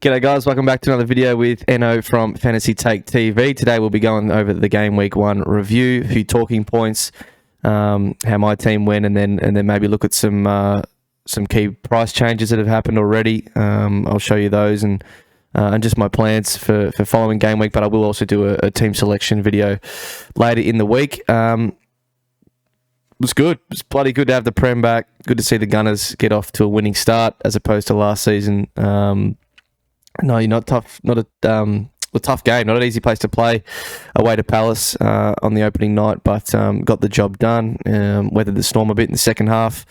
G'day guys, welcome back to another video with Eno from Fantasy Take TV. Today we'll be going over the game week 1 review, a few talking points, how my team went, and then maybe look at some key price changes that have happened already. I'll show you those and just my plans for following game week, but I will also do a team selection video later in the week. It was good. It was bloody good to have the Prem back. Good to see the Gunners get off to a winning start as opposed to last season. No, you're not tough. Not a tough game. Not an easy place to play away to Palace on the opening night, but got the job done. Weathered the storm a bit in the second half.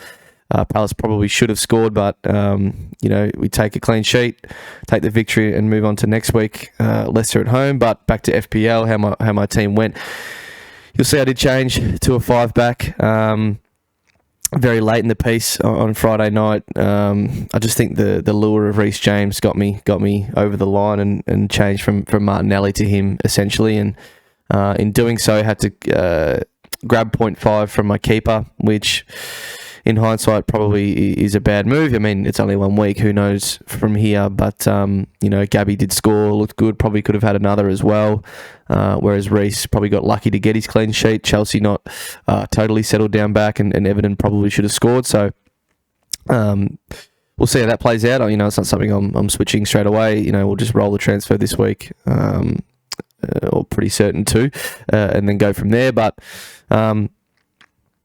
Palace probably should have scored, but we take a clean sheet, take the victory, and move on to next week. Leicester at home, but back to FPL. How my team went. You'll see I did change to a 5-back. Very late in the piece on Friday night. I just think the lure of Reece James got me over the line and changed from Martinelli to him essentially, and in doing so had to grab 0.5 from my keeper, which in hindsight probably is a bad move. I mean, it's only 1 week, who knows from here, but Gabby did score, looked good, probably could have had another as well, whereas Reece probably got lucky to get his clean sheet. Chelsea not totally settled down back, and Everton probably should have scored, so we'll see how that plays out. It's not something I'm switching straight away. We'll just roll the transfer this week, or pretty certain to, and then go from there, but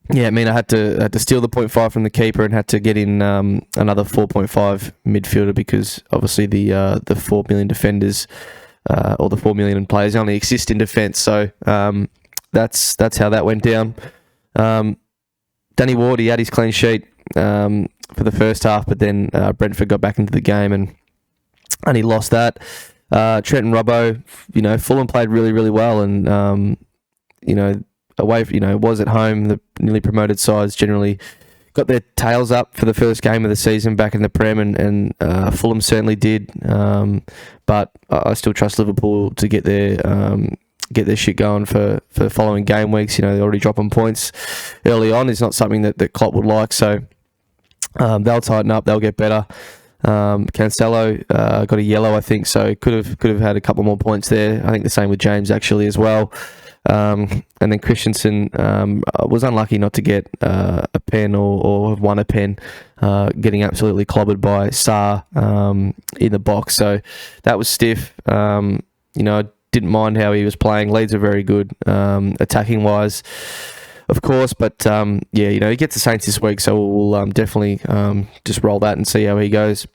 yeah, I mean, I had to steal the 0.5 from the keeper and had to get in another 4.5 midfielder because obviously the 4 million defenders or the 4 million players only exist in defence. So that's how that went down. Danny Ward, he had his clean sheet for the first half, but then Brentford got back into the game and he lost that. Trent and Robbo, Fulham played really, really well, and away, was at home. The newly promoted sides generally got their tails up for the first game of the season back in the Prem, and Fulham certainly did. But I still trust Liverpool to get their shit going for following game weeks. They're already dropping points early on. It's not something that Klopp would like, so they'll tighten up. They'll get better. Cancelo got a yellow, I think, so could have had a couple more points there. I think the same with James actually as well. And then Christensen was unlucky not to get a pen or have won a pen, getting absolutely clobbered by Sarr in the box. So that was stiff. I didn't mind how he was playing. Leeds are very good attacking wise, of course, but he gets the Saints this week, so we'll definitely just roll that and see how he goes.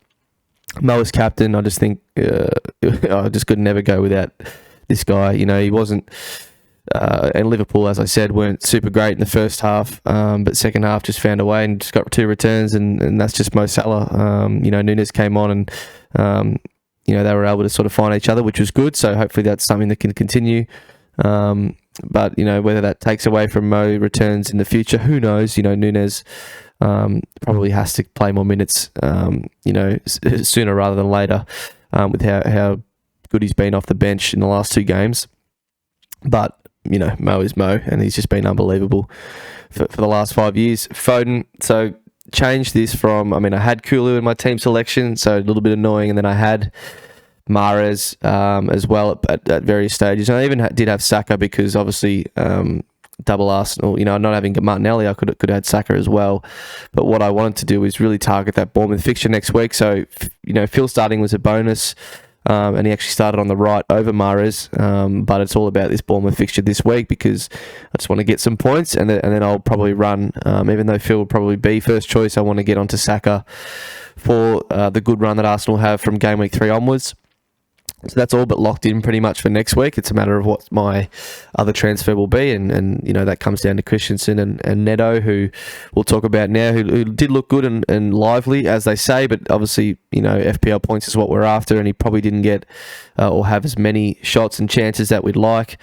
Mo as captain, I just think I just could never go without this guy. He wasn't. And Liverpool, as I said, weren't super great in the first half, but second half just found a way and just got 2 returns, and that's just Mo Salah. Nunes came on and, they were able to sort of find each other, which was good, so hopefully that's something that can continue. But, whether that takes away from Mo returns in the future, who knows? Nunes probably has to play more minutes, sooner rather than later, with how good he's been off the bench in the last 2 games. But Mo is Mo, and he's just been unbelievable for the last 5 years. Foden, so changed this from, I had Kulu in my team selection, so a little bit annoying, and then I had Mahrez as well at various stages. And I even did have Saka because obviously double Arsenal, not having Martinelli, I could have had Saka as well. But what I wanted to do is really target that Bournemouth fixture next week. So, Phil starting was a bonus. And he actually started on the right over Mahrez, but it's all about this Bournemouth fixture this week because I just want to get some points, and then I'll probably run, even though Phil will probably be first choice, I want to get onto Saka for the good run that Arsenal have from game week 3 onwards. So that's all but locked in pretty much for next week. It's a matter of what my other transfer will be, and that comes down to Christensen and Neto, who we'll talk about now, who did look good and lively, as they say, but obviously, FPL points is what we're after, and he probably didn't get or have as many shots and chances that we'd like.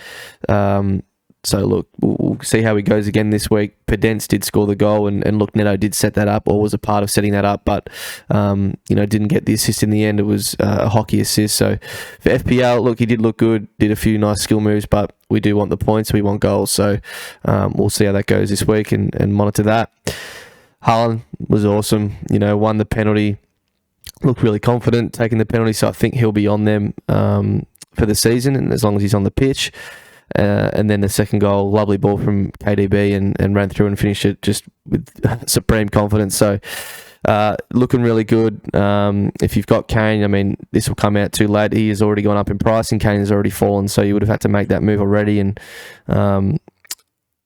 So look, we'll see how he goes again this week. Pedence did score the goal, and look, Neto did set that up, or was a part of setting that up, but didn't get the assist in the end. It was a hockey assist. So for FPL, look, he did look good, did a few nice skill moves, but we do want the points, we want goals. So we'll see how that goes this week and monitor that. Haaland was awesome. Won the penalty. looked really confident taking the penalty, so I think he'll be on them for the season, and as long as he's on the pitch. And then the second goal, lovely ball from KDB and ran through and finished it just with supreme confidence. So looking really good. If you've got Kane, I mean, this will come out too late. He has already gone up in price and Kane has already fallen, so you would have had to make that move already. And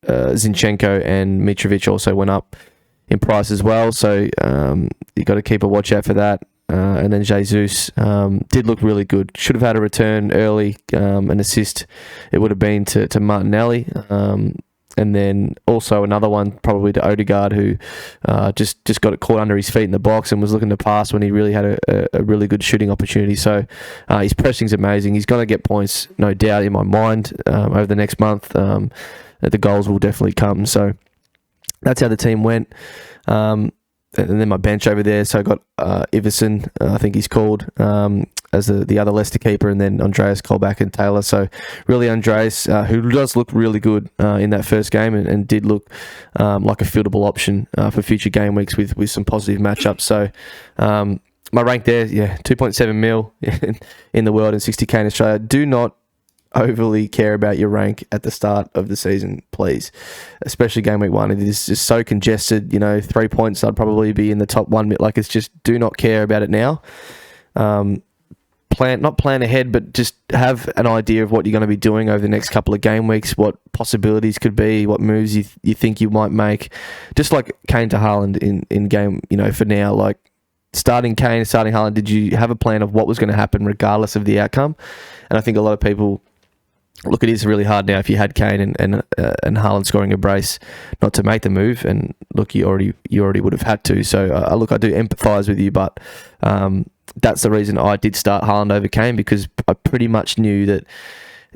Zinchenko and Mitrovic also went up in price as well, so you've got to keep a watch out for that. And then Jesus did look really good. Should have had a return early, an assist. It would have been to Martinelli. And then also another one probably to Odegaard, who just got it caught under his feet in the box and was looking to pass when he really had a really good shooting opportunity. So his pressing's amazing. He's going to get points, no doubt, in my mind, over the next month. The goals will definitely come. So that's how the team went. And then my bench over there, so I got Iverson, I think he's called, as the other Leicester keeper, and then Andreas Colback and Taylor. So really Andreas, who does look really good in that first game and did look like a fieldable option for future game weeks with some positive matchups. So my rank there, 2.7 mil in the world and 60k in Australia. Do not overly care about your rank at the start of the season, please, especially game week 1. It is just so congested. 3 points, I'd probably be in the top 1. Like, it's just, do not care about it now. Not plan ahead, but just have an idea of what you're going to be doing over the next couple of game weeks, what possibilities could be, what moves you think you might make. Just like Kane to Haaland in game, for now, like starting Kane, starting Haaland, did you have a plan of what was going to happen regardless of the outcome? And I think a lot of people, look, it is really hard now if you had Kane and Haaland scoring a brace not to make the move. And look, you already would have had to. So look, I do empathise with you, but that's the reason I did start Haaland over Kane, because I pretty much knew that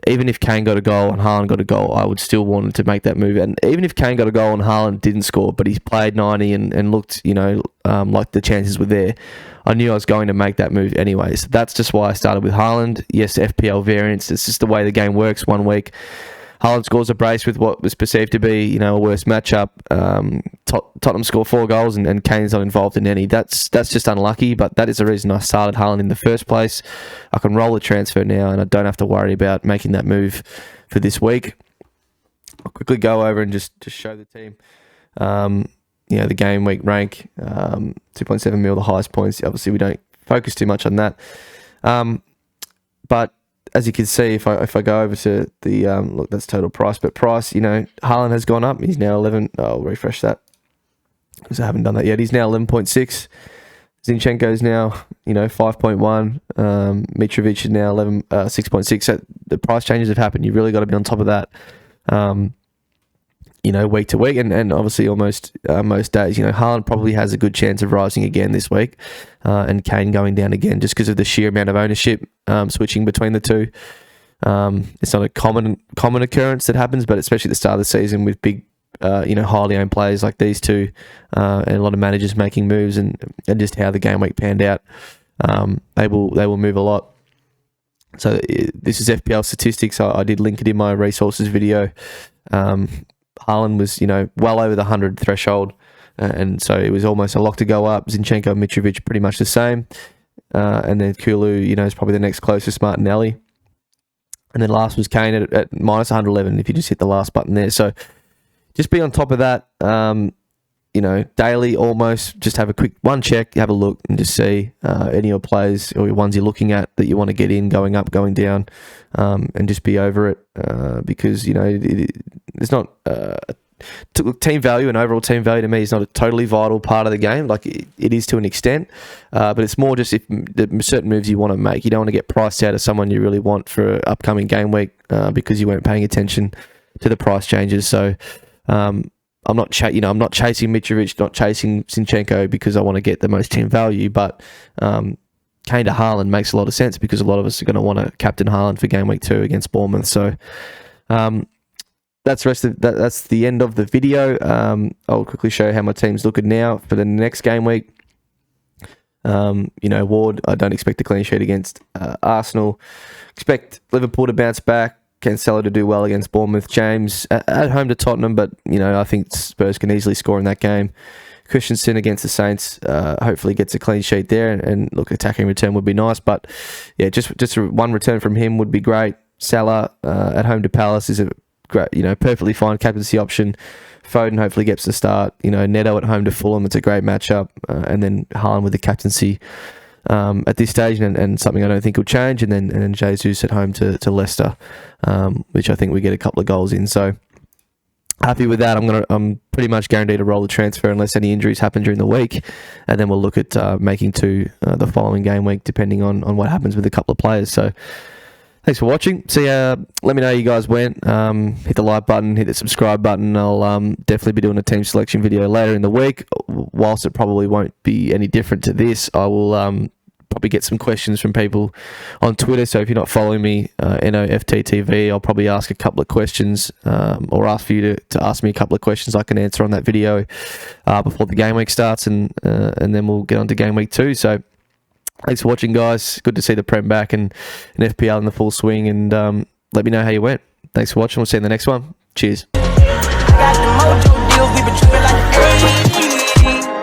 even if Kane got a goal and Haaland got a goal, I would still want to make that move. And even if Kane got a goal and Haaland didn't score, but he's played 90 and looked, like the chances were there, I knew I was going to make that move anyways. That's just why I started with Haaland. Yes, FPL variance. It's just the way the game works. 1 week, Haaland scores a brace with what was perceived to be, a worse matchup. Tottenham score 4 goals and Kane's not involved in any. That's just unlucky, but that is the reason I started Haaland in the first place. I can roll the transfer now and I don't have to worry about making that move for this week. I'll quickly go over and just show the team. The game week rank, 2.7 mil, the highest points. Obviously, we don't focus too much on that. But as you can see, if I go over to the look, that's total price. But price, Haaland has gone up. He's now 11. I'll refresh that because I haven't done that yet. He's now 11.6. Zinchenko's now 5.1. Mitrovic is now 6.6. So the price changes have happened. You've really got to be on top of that. Week to week, and obviously most days. Haaland probably has a good chance of rising again this week, and Kane going down again just because of the sheer amount of ownership switching between the two. It's not a common occurrence that happens, but especially at the start of the season with big, highly owned players like these two, and a lot of managers making moves, and just how the game week panned out, they will move a lot. So this is FPL statistics. I did link it in my resources video. Haaland was, well over the 100 threshold, and so it was almost a lock to go up. Zinchenko and Mitrovic pretty much the same, and then Kulu, is probably the next closest, Martinelli, and then last was Kane at minus 111 if you just hit the last button there. So just be on top of that, daily almost. Just have a quick one check, have a look, and just see any of your players or your ones you're looking at that you want to get in, going up, going down, and just be over it, because it's not team value, and overall team value to me is not a totally vital part of the game. Like it is to an extent, but it's more just if the certain moves you want to make. You don't want to get priced out of someone you really want for an upcoming game week because you weren't paying attention to the price changes. So I'm not chasing Mitrovic, not chasing Zinchenko because I want to get the most team value, but Kane to Haaland makes a lot of sense because a lot of us are going to want to captain Haaland for game week 2 against Bournemouth. So that's the end of the video. I'll quickly show you how my team's looking now for the next game week. Ward, I don't expect a clean sheet against Arsenal. Expect Liverpool to bounce back. Cancelo to do well against Bournemouth. James at home to Tottenham, but I think Spurs can easily score in that game. Christensen against the Saints hopefully gets a clean sheet there, and look, attacking return would be nice, but yeah, just one return from him would be great. Salah at home to Palace is a great, perfectly fine captaincy option. Foden hopefully gets the start. Neto at home to Fulham, it's a great matchup, and then Haaland with the captaincy at this stage, and something I don't think will change, and then Jesus at home to Leicester, which I think we get a couple of goals in. So happy with that. I'm pretty much guaranteed to roll the transfer unless any injuries happen during the week, and then we'll look at making two the following game week, depending on what happens with a couple of players. So thanks for watching. Let me know how you guys went. Hit the like button, hit the subscribe button. I'll definitely be doing a team selection video later in the week. Whilst it probably won't be any different to this, I will probably get some questions from people on Twitter. So if you're not following me, NOFTTV, I'll probably ask a couple of questions, or ask for you to ask me a couple of questions I can answer on that video before the game week starts, and then we'll get on to game week 2. So thanks for watching, guys. Good to see the Prem back and FPL in the full swing, and let me know how you went. Thanks for watching. We'll see you in the next one. Cheers. Got the mojo deals, we been tripping like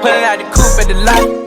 pulling out the coupe at the light.